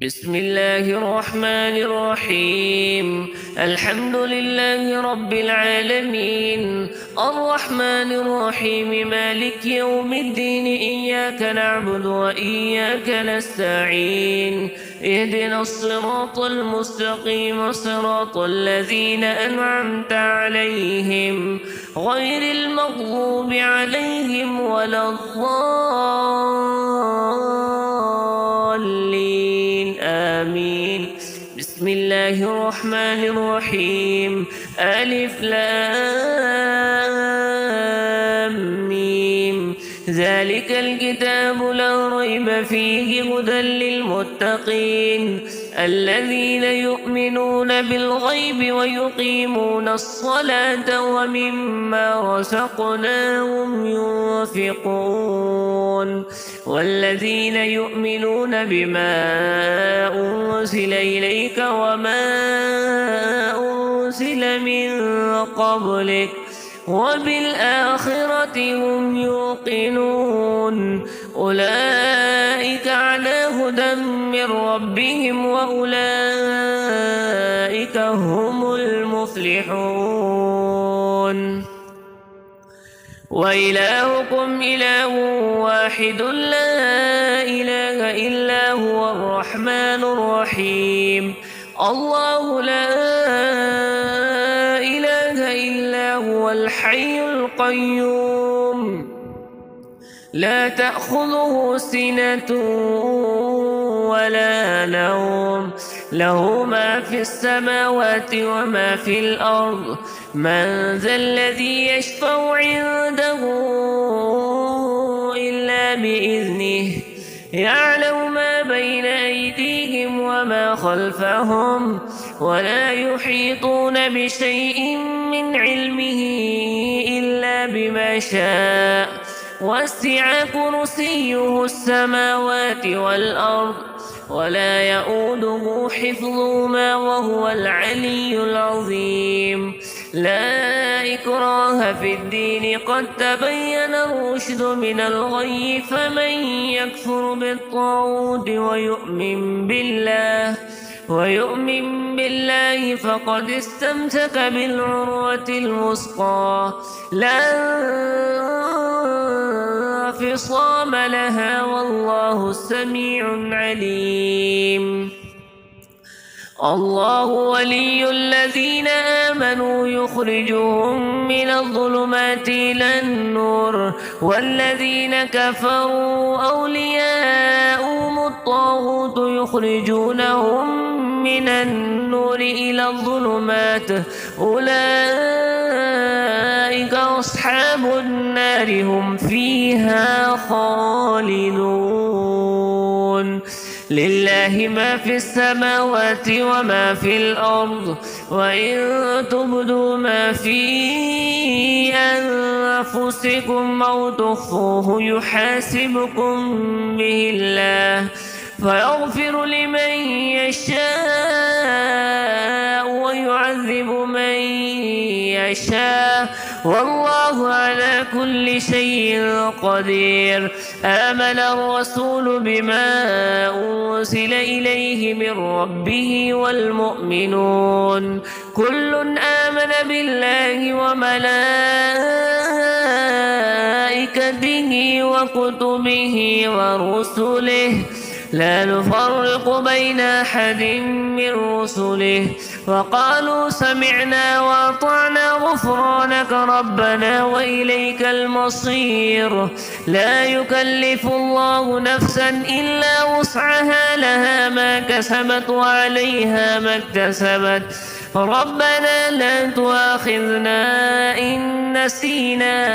بسم الله الرحمن الرحيم. الحمد لله رب العالمين، الرحمن الرحيم، مالك يوم الدين. إياك نعبد وإياك نستعين. اهدنا الصراط المستقيم، صراط الذين أنعمت عليهم غير المغضوب عليهم ولا الضالين، آمين. بسم الله الرحمن الرحيم. ألف لام ميم. ذلك الكتاب لا ريب فيه هدى للمتقين الذين يؤمنون بالغيب ويقيمون الصلاة ومما رزقناهم ينفقون والذين يؤمنون بما أنزل إليك وما أنزل من قبلك وبالآخرة هم يوقنون. أولئك على هدى من ربهم وأولئك هم المفلحون. وإلهكم إله واحد لا إله إلا هو الرحمن الرحيم. الله لا إله إلا هو الحي القيوم لا تأخذه سنة ولا نوم، له ما في السماوات وما في الأرض. من ذا الذي يشفع عنده إلا بإذنه، يعلم ما بين أيديهم وما خلفهم ولا يحيطون بشيء من علمه إلا بما شاء. وسع كرسيه السماوات والأرض ولا يؤوده حفظهما وهو العلي العظيم. لا إكراه في الدين، قد تبين الرشد من الغي. فمن يكفر بالطاغوت ويؤمن بالله فقد استمسك بالعروة الوثقى لا انفصام لها، والله سميع عليم. الله ولي الذين آمنوا يخرجهم من الظلمات إلى النور، والذين كفروا أولياؤهم الطاغوت يخرجونهم من النور إلى الظلمات. أولئك أصحاب النار هم فيها خالدون. لله ما في السماوات وما في الأرض، وإن تبدوا ما في أنفسكم أو تخفوه يحاسبكم به الله، فيغفر لمن يشاء ويعذب من يشاء، والله على كل شيء قدير. آمن الرسول بما أنزل إليه من ربه والمؤمنون كل آمن بالله وملائكته وكتبه ورسله لا نفرق بين أحد من رسله، وقالوا سمعنا وأطعنا غفرانك ربنا وإليك المصير. لا يكلف الله نفسا إلا وسعها، لها ما كسبت وعليها ما اكتسبت. ربنا لا تؤاخذنا إن نسينا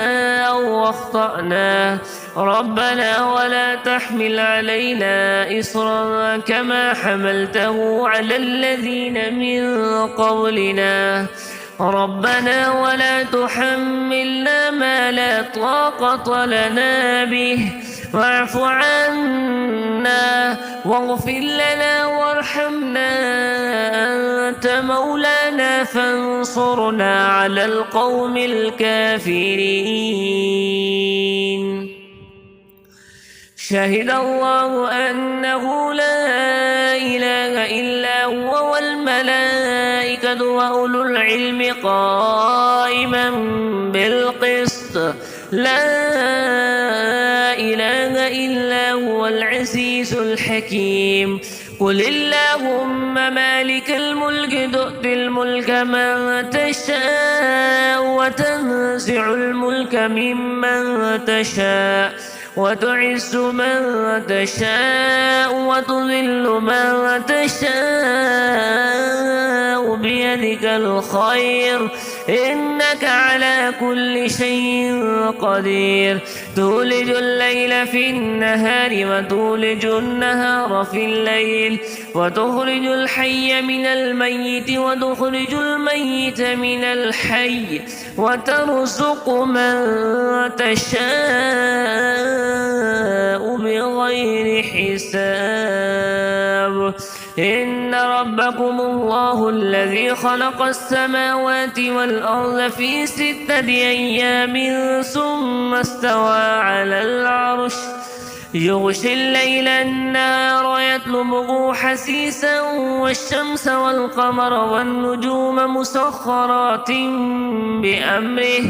أو أخطأنا، ربنا ولا تحمل علينا إصرا كما حملته على الذين من قبلنا، ربنا ولا تحملنا ما لا طاقة لنا به، واعف عنا واغفر لنا وارحمنا، أنت مولانا فانصرنا على القوم الكافرين. شهد الله أنه لا إله إله إلا هو والملائكة وأولو العلم قائما بالقسط لا إله إلا هو العزيز الحكيم قل اللهم مالك الملك تؤتي الملك من تشاء وتنزع الملك ممن تشاء وتعز من تشاء وتذل من تشاء بيدك الخير إنك على كل شيء قدير تولج الليل في النهار وتولج النهار في الليل وتخرج الحي من الميت وتخرج الميت من الحي وترزق من تشاء بغير حساب إن ربكم الله الذي خلق السماوات والأرض في 6 أيام ثم استوى على العرش يغشي الليل النهار يطلبه حثيثا والشمس والقمر والنجوم مسخرات بأمره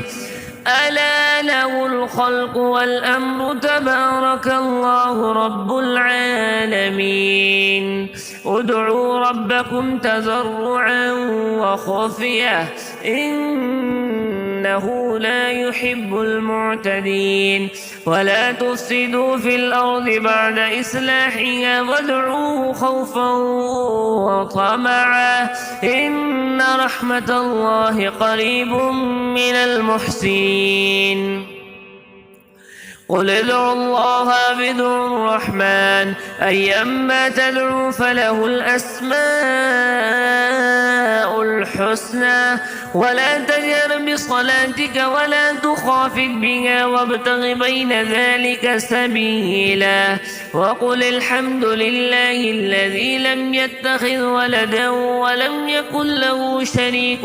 ألا له الخلق والأمر تبارك الله رب العالمين ادعوا ربكم تضرعا وخفية إنه لا يحب المعتدين ولا تفسدوا في الأرض بعد إصلاحها وادعوه خوفا وطمعا إن رحمة الله قريب من المحسنين قل ادعوا الله بدعوا الرحمن أيما تدعوا فله الأسماء الحسنى ولا تجهر بصلاتك ولا تخافت بها وابتغ بين ذلك سبيلا وقل الحمد لله الذي لم يتخذ ولدا ولم يكن له شريك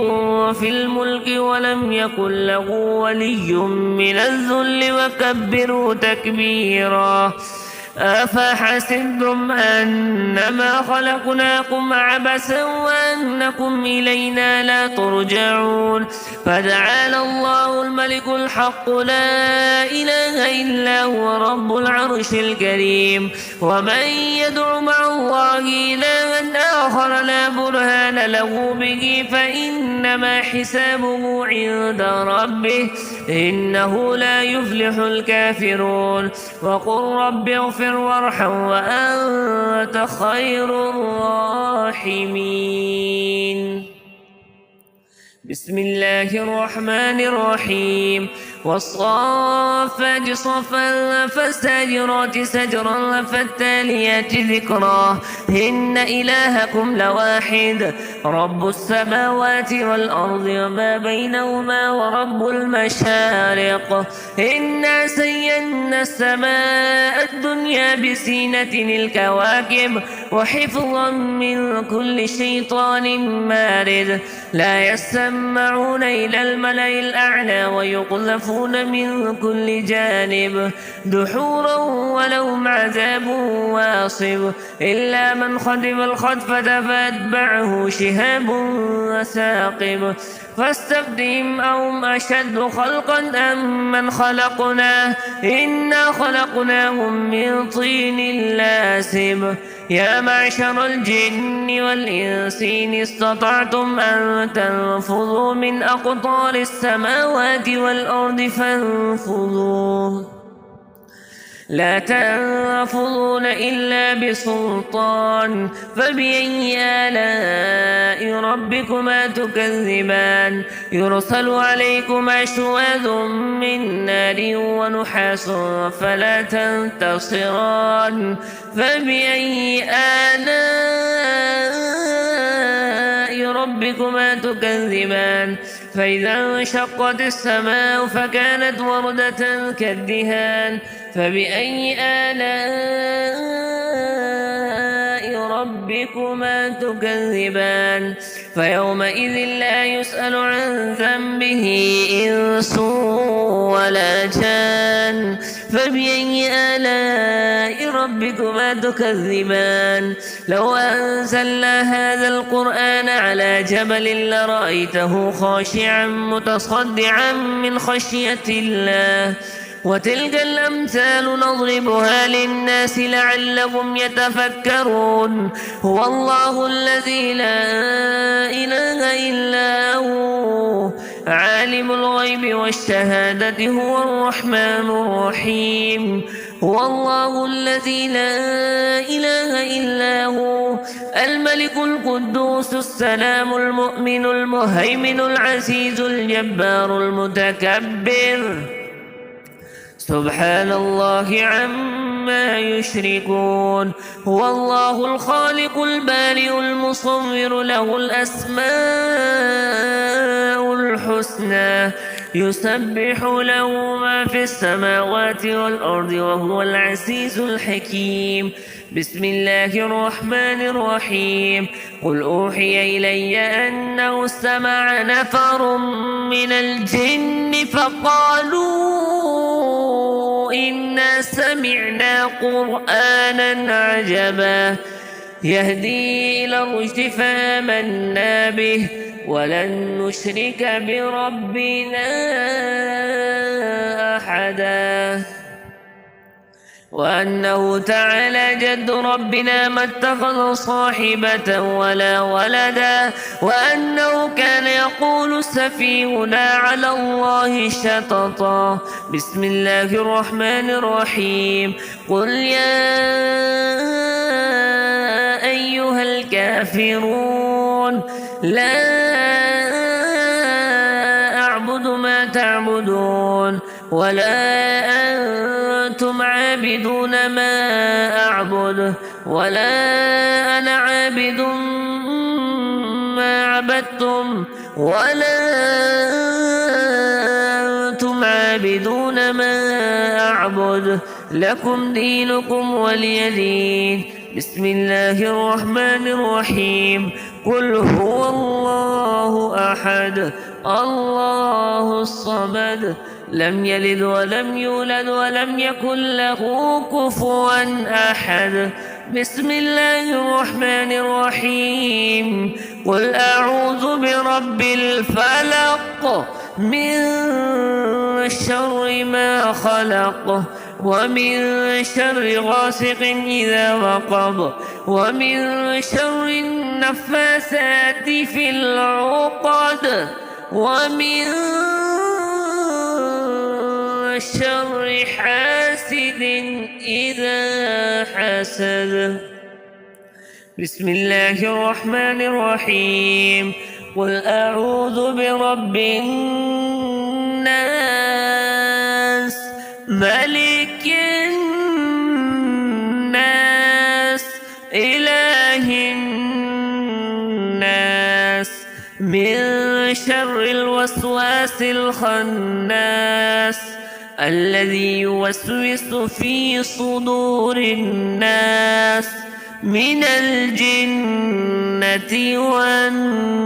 في الملك ولم يكن له ولي من الذل وكبره تكبيرا أفحسبتم أنما خلقناكم عبثا وأنكم إلينا لا ترجعون فتعالى الله الملك الحق لا إله إلا هو رب العرش الكريم ومن يدع مع الله إلها آخر لا برهان له به فإنما حسابه عند ربه إنه لا يفلح الكافرون وقل رب اغفر وارحم وأنت خير الراحمين بسم الله الرحمن الرحيم والصافات صفا فالزاجرات سجرا فالتاليات ذكرا إن إلهكم لواحد رب السماوات والأرض وما بينهما ورب المشارق إنا زينا السماء الدنيا بزينة الكواكب وحفظا من كل شيطان مارد لا يسمعون إلى الملأ الأعلى ويقذفون من كل جانب دحورا ولهم عذاب واصب إلا من خطف الخطفة فأتبعه شهاب وثاقب فاستفتهم أهم أشد خلقا أم من خلقنا إنا خلقناهم من طين لازب يا معشر الجن والإنس إن استطعتم أن تنفذوا من أقطار السماوات والأرض فانفذوا لا تنفذون إلا بسلطان فبأي آلاء ربكما تكذبان يرسل عليكما شواذ من نار ونحاس فلا تنتصران فبأي آلاء ربكما تكذبان فإذا انشقت السماء فكانت وردة كالدهان فبأي آلاء ربكما تكذبان فيومئذ لا يسأل عن ذنبه إنس ولا جان فبأي آلاء ربكما تكذبان لو أنزلنا هذا القرآن على جبل لرأيته خاشعا متصدعا من خشية الله وتلك الأمثال نضربها للناس لعلهم يتفكرون هو الله الذي لا إله إلا هو عالم الغيب والشهادة هو الرحمن الرحيم هو الله الذي لا إله إلا هو الملك القدوس السلام المؤمن المهيمن العزيز الجبار المتكبر سبحان الله عما يشركون هو الله الخالق البارئ المصور له الأسماء الحسنى يسبح له ما في السماوات والأرض وهو العزيز الحكيم بسم الله الرحمن الرحيم قل أوحي إلي أنه استمع نفر من الجن فقالوا إنا سمعنا قرآنا عجبا يهدي إلى الرشد فآمنا به ولن نشرك بربنا أحدا وأنه تعالى جد ربنا ما اتخذ صاحبة ولا ولدا وأنه كان يقول سفيهنا على الله شططا بسم الله الرحمن الرحيم قل يا أيها الكافرون لا أعبد ما تعبدون ولا أنتم عابدون ما أعبد ولا أنا عابد ما عبدتم ولا أنتم عابدون ما أعبد لكم دينكم ولي دين بسم الله الرحمن الرحيم قل هو الله أحد الله الصمد لم يلد ولم يولد ولم يكن له كفوا أحد بسم الله الرحمن الرحيم قل أعوذ برب الفلق من شر ما خلق ومن شر غاسق إذا وقب ومن شر النفاثات في العقد ومن شر حاسد إذا حسد بسم الله الرحمن الرحيم قل أعوذ برب الناس ملك الناس إله الناس من شر الوسواس الخناس الذي يوسوس في صدور الناس من الجنة والناس